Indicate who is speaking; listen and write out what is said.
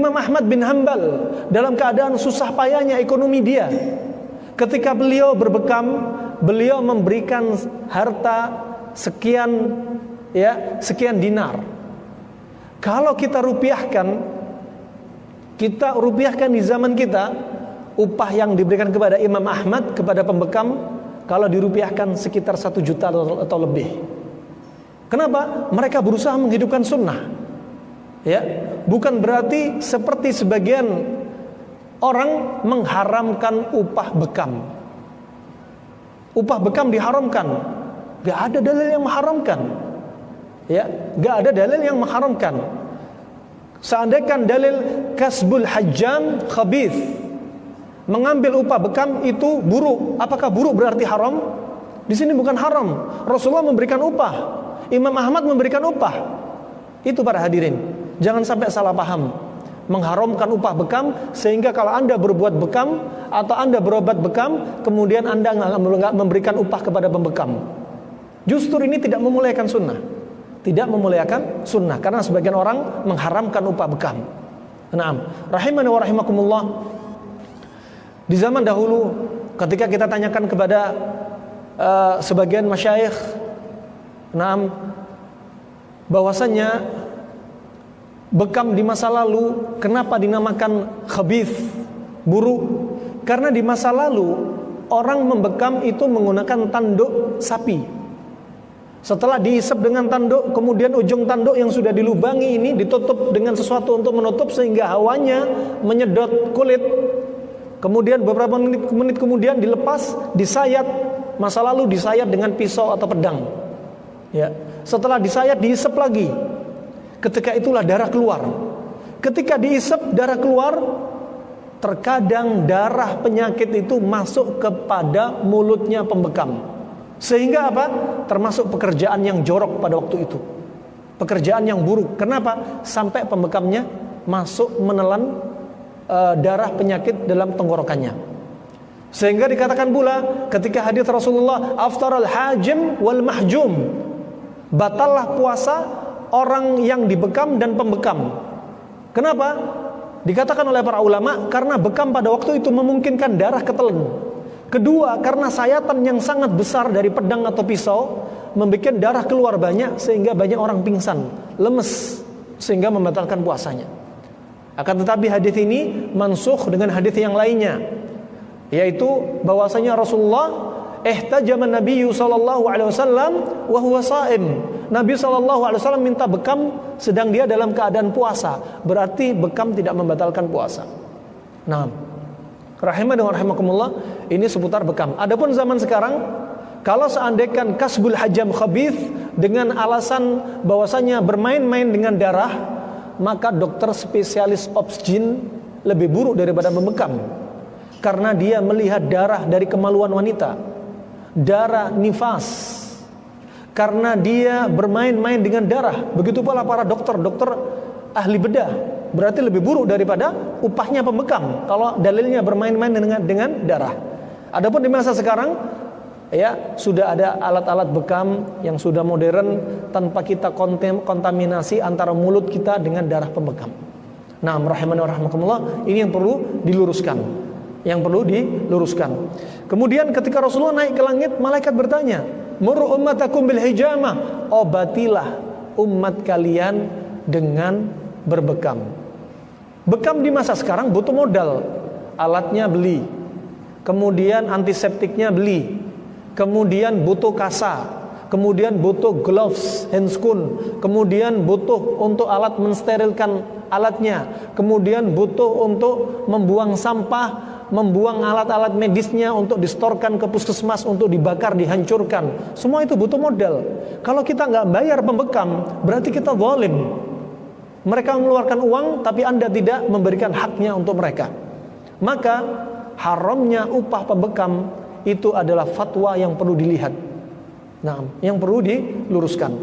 Speaker 1: Imam Ahmad bin Hanbal dalam keadaan susah payahnya ekonomi dia. Ketika beliau berbekam, beliau memberikan harta sekian dinar. Kalau kita rupiahkan di zaman kita, upah yang diberikan kepada Imam Ahmad kepada pembekam kalau dirupiahkan sekitar 1 juta atau lebih. Kenapa? Mereka berusaha menghidupkan sunnah. Ya, bukan berarti seperti sebagian orang mengharamkan upah bekam. Upah bekam diharamkan. Gak ada dalil yang mengharamkan. Ya, gak ada dalil yang mengharamkan. Seandainya dalil kasbul hajjam khabith, mengambil upah bekam itu buruk. Apakah buruk berarti haram? Di sini bukan haram. Rasulullah memberikan upah, Imam Ahmad memberikan upah. Itu para hadirin, jangan sampai salah paham, mengharamkan upah bekam sehingga kalau Anda berbuat bekam atau Anda berobat bekam, kemudian Anda nggak memberikan upah kepada pembekam. Justru ini tidak memuliakan sunnah. Tidak memuliakan sunnah, karena sebagian orang mengharamkan upah bekam. Naam, rahimani wa rahimakumullah. Di zaman dahulu ketika kita tanyakan kepada sebagian masyayikh, naam, bahwasanya bekam di masa lalu kenapa dinamakan khabith, buruk? Karena di masa lalu orang membekam itu menggunakan tanduk sapi. Setelah diisap dengan tanduk, kemudian ujung tanduk yang sudah dilubangi ini ditutup dengan sesuatu untuk menutup sehingga hawanya menyedot kulit. Kemudian beberapa menit kemudian dilepas, disayat. Masa lalu disayat dengan pisau atau pedang. Ya. Setelah disayat diisap lagi. Ketika itulah darah keluar. Ketika diisap darah keluar, terkadang darah penyakit itu masuk kepada mulutnya pembekam. Sehingga apa? Termasuk pekerjaan yang jorok pada waktu itu. Pekerjaan yang buruk. Kenapa? Sampai pembekamnya masuk menelan darah penyakit dalam tenggorokannya. Sehingga dikatakan pula ketika hadits Rasulullah, aftaral hajim wal mahjum, batallah puasa orang yang dibekam dan pembekam. Kenapa? Dikatakan oleh para ulama karena bekam pada waktu itu memungkinkan darah ketelan. Kedua, karena sayatan yang sangat besar dari pedang atau pisau membuat darah keluar banyak sehingga banyak orang pingsan, lemes, sehingga membatalkan puasanya. Akan tetapi hadis ini mansukh dengan hadis yang lainnya, yaitu bahwasanya Rasulullah ihtajaman Nabi sallallahu alaihi wasallam wa huwa shaim. Nabi sallallahu alaihi wasallam minta bekam sedang dia dalam keadaan puasa. Berarti bekam tidak membatalkan puasa. Nah, rahimah dan rahimakumullah, ini seputar bekam. Adapun zaman sekarang, kalau seandainya kasbul hajam khabith dengan alasan bahwasanya bermain-main dengan darah, maka dokter spesialis obsgin lebih buruk daripada membekam. Karena dia melihat darah dari kemaluan wanita, darah nifas. Karena dia bermain-main dengan darah. Begitu pula para dokter ahli bedah, berarti lebih buruk daripada upahnya pembekam kalau dalilnya bermain-main dengan darah. Adapun di masa sekarang, ya, sudah ada alat-alat bekam yang sudah modern tanpa kita kontaminasi antara mulut kita dengan darah pembekam. Nah, rahimani wa rahimakumullah, ini yang perlu diluruskan. Kemudian ketika Rasulullah naik ke langit, malaikat bertanya, "Muru ummatakum bil hijamah." Obatilah umat kalian dengan berbekam. Bekam di masa sekarang butuh modal. Alatnya beli, kemudian antiseptiknya beli, kemudian butuh kasa, kemudian butuh gloves, handscoon, kemudian butuh untuk alat mensterilkan alatnya, kemudian butuh untuk membuang sampah, membuang alat-alat medisnya untuk distorkan ke puskesmas untuk dibakar, dihancurkan. Semua itu butuh modal. Kalau kita nggak bayar pembekam, berarti kita zalim. Mereka mengeluarkan uang, tapi Anda tidak memberikan haknya untuk mereka. Maka haramnya upah pembekam itu adalah fatwa yang perlu dilihat. Nah, yang perlu diluruskan.